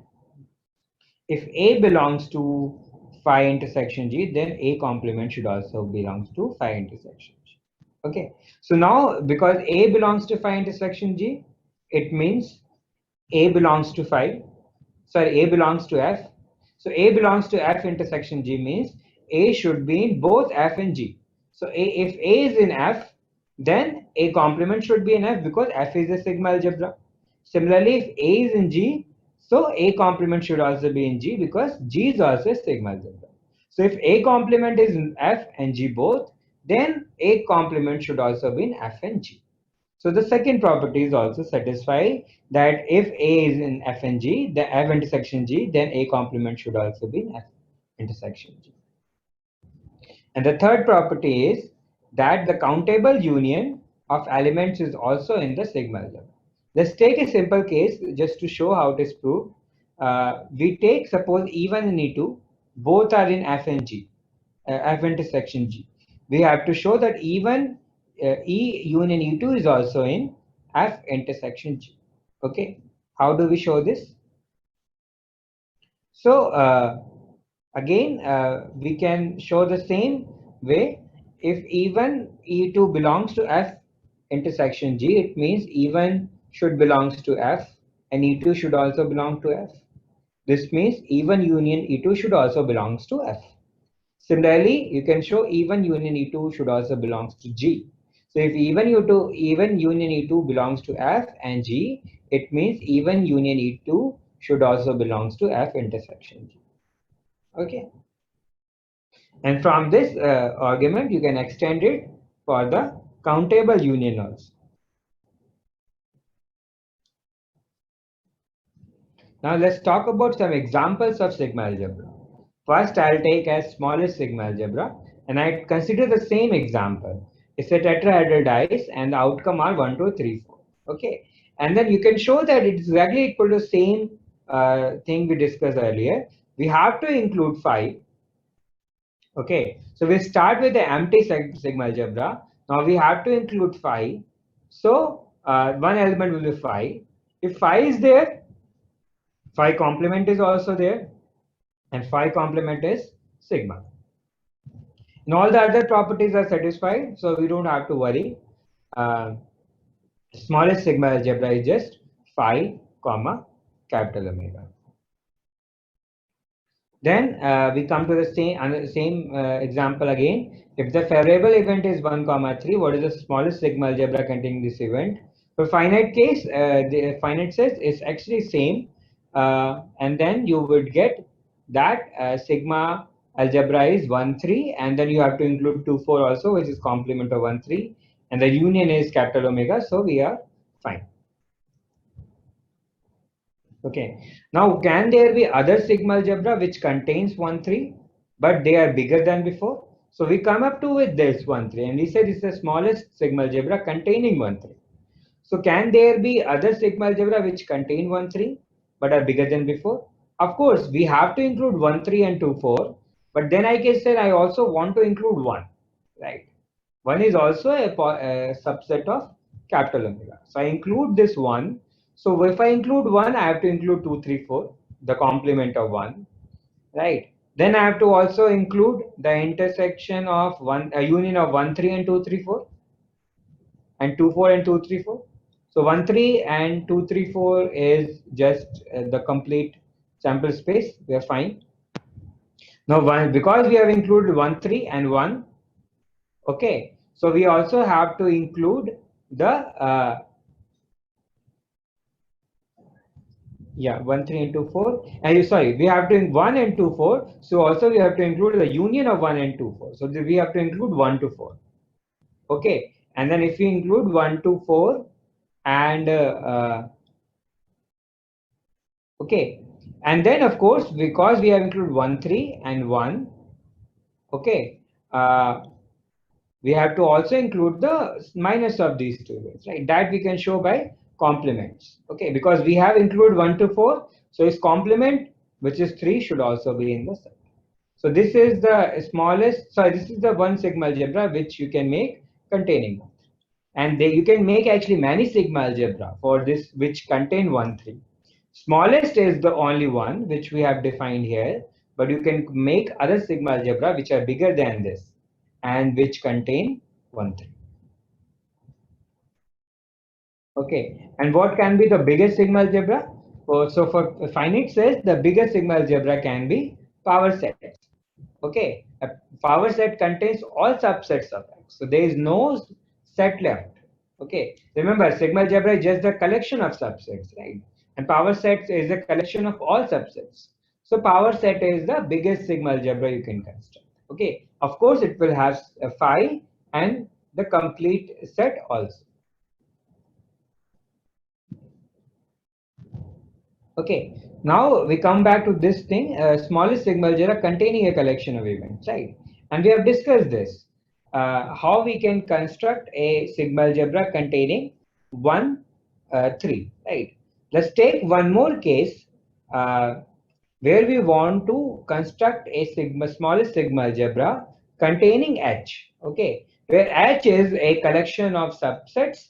if A belongs to phi intersection G, then A complement should also belongs to phi intersection G. Okay, so now because A belongs to phi intersection G, it means A belongs to phi, sorry, A belongs to F. So A belongs to F intersection G means A should be in both F and G. So if A is in F, then A complement should be in F because F is a sigma algebra. Similarly, if A is in G, so A complement should also be in G because G is also a sigma algebra. So if A complement is in F and G both, then A complement should also be in F and G. So the second property is also satisfied that if A is in F and G, the F intersection G, then A complement should also be in F intersection G. And the third property is that the countable union of elements is also in the sigma algebra. Let's take a simple case just to show how it is proved. We take suppose E1 and E2, both are in F and G, F intersection G. We have to show that E1, E union E2 is also in F intersection G. Okay, how do we show this? So again, we can show the same way. If E1, E2 belongs to F intersection G, it means E1 should belongs to F and E2 should also belong to F. This means E1 union E2 should also belongs to F. Similarly, you can show E1 union E2 should also belongs to G. So if E1 union E2 belongs to F and G, it means E1 union E2 should also belongs to F intersection G. Okay. And from this argument, you can extend it for the countable union also. Now let's talk about some examples of sigma algebra. First, I'll take as smallest sigma algebra, and I consider the same example. It's a tetrahedral dice, and the outcome are 1, 2, 3, 4. Okay, and then you can show that it's exactly equal to the same thing we discussed earlier. We have to include phi. Okay, so we start with the empty sigma algebra. Now we have to include phi. So one element will be phi. If phi is there, phi complement is also there, and phi complement is sigma. And all the other properties are satisfied, so we don't have to worry. Uh, Smallest sigma algebra is just phi comma capital omega. Then we come to the same example again. If the favorable event is 1 comma 3, what is the smallest sigma algebra containing this event? For finite case, the finite says is actually same, and then you would get that sigma algebra is 1 3, and then you have to include 2 4 also, which is complement of 1 3, and the union is capital omega, so we are fine. Okay, now can there be other sigma algebra which contains 1 3 but they are bigger than before? So we come up to with this 1 3 and we said it's the smallest sigma algebra containing 1 3. So can there be other sigma algebra which contain 1 3 but are bigger than before? Of course, we have to include 1 3 and 2 4, but then I can say I also want to include 1, right? 1 is also a subset of capital omega. So I include this 1. So if I include 1, I have to include 2 3 4, the complement of 1. right? Then I have to also include the intersection of a union of 1 3 and 2 3 4 and 2 4 and 2 3 4. So 1 3 and 2 3 4 is just the complete sample space. We are fine. Now because we have included 1 3 and 1, okay, so we also have to include the yeah, 1 3 and 2 4, and sorry, we have to 1 and 2 4, so also we have to include the union of 1 and 2 4, so we have to include 1 to 4, okay. And then if we include 1 to 4 and okay, and then of course because we have included 1 3 and 1, okay, we have to also include the minus of these two events, right? That we can show by complements, okay? Because we have included 1 to 4, so its complement, which is 3, should also be in the set. So this is the smallest, sorry, this is the one sigma algebra which you can make containing 1. And you can make actually many sigma algebra for this which contain 1 3. Smallest is the only one which we have defined here, but you can make other sigma algebra which are bigger than this and which contain 1 3. Okay, and what can be the biggest sigma algebra? So for finite sets, the biggest sigma algebra can be power sets. Okay, a power set contains all subsets of X, so there is no set left. Okay, remember sigma algebra is just the collection of subsets, right? And power set is a collection of all subsets. So power set is the biggest sigma algebra you can construct. Okay, of course it will have a phi and the complete set also. Okay, now we come back to this thing, smallest sigma algebra containing a collection of events, right? And we have discussed this, how we can construct a sigma algebra containing 1, 3, right? Let's take one more case where we want to construct a smallest sigma algebra containing H, okay? Where H is a collection of subsets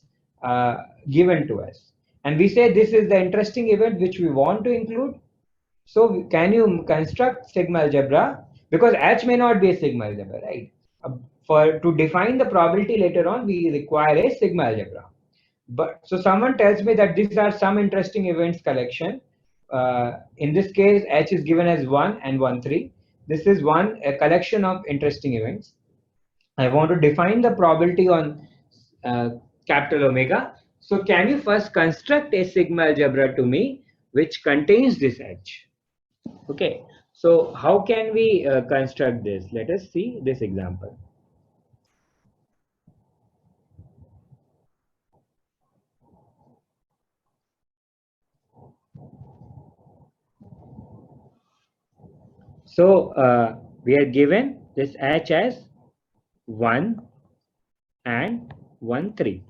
given to us. And we say this is the interesting event which we want to include. So can you construct sigma algebra? Because H may not be a sigma algebra, right? For to define the probability later on, we require a sigma algebra. But so someone tells me that these are some interesting events collection. In this case, H is given as 1 and 1 3. This is a collection of interesting events. I want to define the probability on uh, capital omega. So can you first construct a sigma algebra to me which contains this H? Okay, so how can we construct this? Let us see this example. So we are given this H as 1 and 1 3,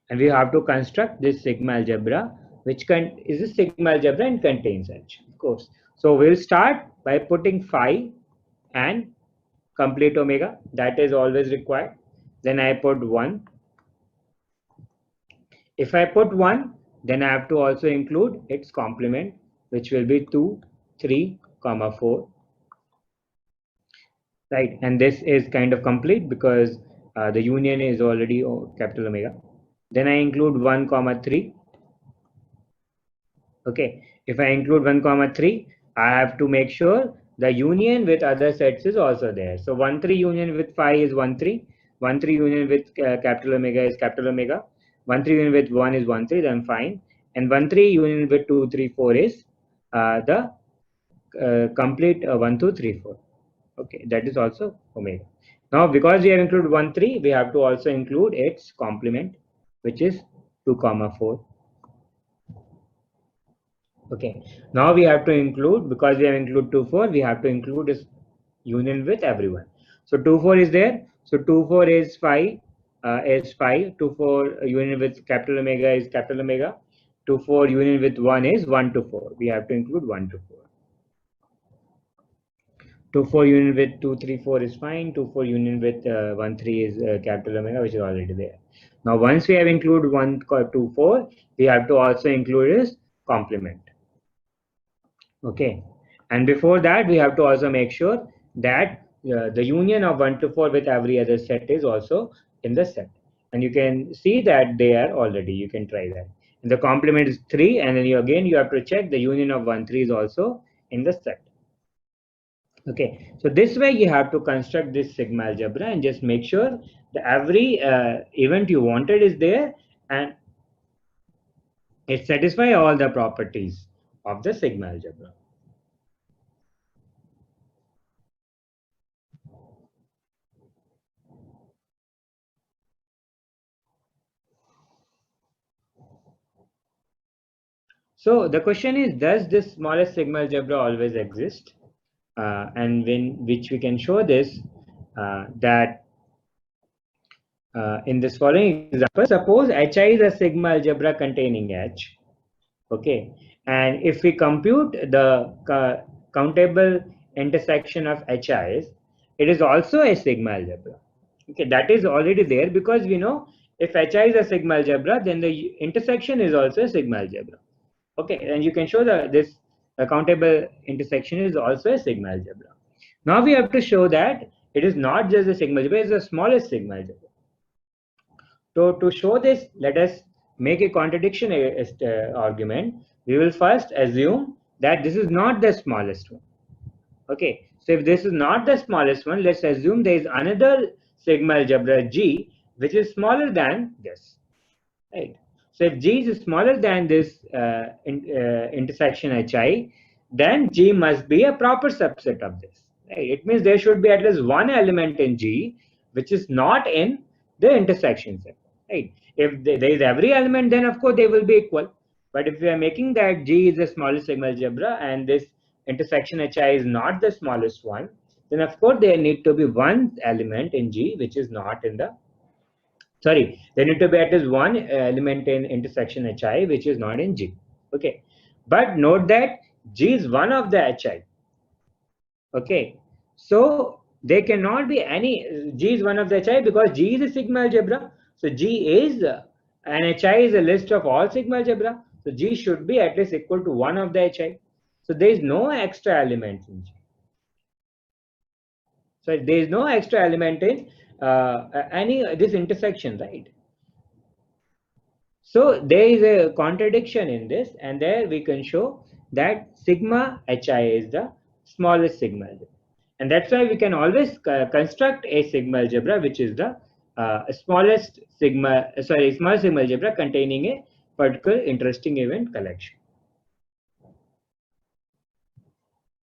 and we have to construct this sigma algebra which is a sigma algebra and contains H, of course. So we'll start by putting phi and complete omega, that is always required. Then I put 1. If I put 1, then I have to also include its complement, which will be 2 3 comma 4, right? And this is kind of complete because the union is already capital omega. Then I include 1 comma 3. Okay, if I include 1 comma 3, I have to make sure the union with other sets is also there. So 1 3 union with phi is 1 3, 1 3 union with capital omega is capital omega, 1 3 union with 1 is 1 3, then fine. And 1 3 union with 2 3 4 is the complete 1 2 3 4. Okay, that is also omega. Now because we have included 1 3, we have to also include its complement, which is 2 comma 4. Okay, now we have to include, because we have included 2 4, we have to include this union with everyone. So 2 4 is there, so 2 4 is phi, 2 4 union with capital omega is capital omega, 2 4 union with 1 is 1 to 4, we have to include 1 to 4. 2 4 union with 2 3 4 is fine, 2 4 union with 1 3 is capital omega, which is already there. Now once we have included 1 2 4, we have to also include his complement. Okay, And before that, we have to also make sure that the union of 1 to 4 with every other set is also in the set. And you can see that they are already. You can try that. And the complement is 3, and then you have to check the union of 1, 3 is also in the set. Okay, so this way you have to construct this sigma algebra and just make sure that every event you wanted is there and it satisfies all the properties of the sigma algebra. So the question is, does this smallest sigma algebra always exist? And which we can show this that in this following example, suppose Hi is a sigma algebra containing H. Okay, and if we compute the countable intersection of HIs, it is also a sigma algebra. Okay, that is already there because we know if Hi is a sigma algebra, then the intersection is also a sigma algebra. Okay, and you can show that this countable intersection is also a sigma algebra. Now we have to show that it is not just a sigma algebra, it is the smallest sigma algebra. So to show this, let us make a contradiction argument. We will first assume that this is not the smallest one. Okay, so if this is not the smallest one, let's assume there is another sigma algebra G which is smaller than this. Right. So if G is smaller than this intersection Hi, then G must be a proper subset of this. Right? It means there should be at least one element in G which is not in the intersection set. Right? If there is every element, then of course they will be equal. But if we are making that G is the smallest sigma algebra and this intersection Hi is not the smallest one, then of course there need to be one element in G which is not in the sorry, there need to be at least one element in intersection Hi which is not in G. Okay, but note that G is one of the Hi. Okay, so there cannot be any G is one of the Hi because G is a sigma algebra. So G is and Hi is a list of all sigma algebra. So G should be at least equal to one of the Hi. So there is no extra element in G. So there is no extra element in any this intersection, right? So there is a contradiction in this, and there we can show that sigma Hi is the smallest sigma algebra. And that's why we can always construct a sigma algebra which is the smallest sigma algebra containing a particular interesting event collection.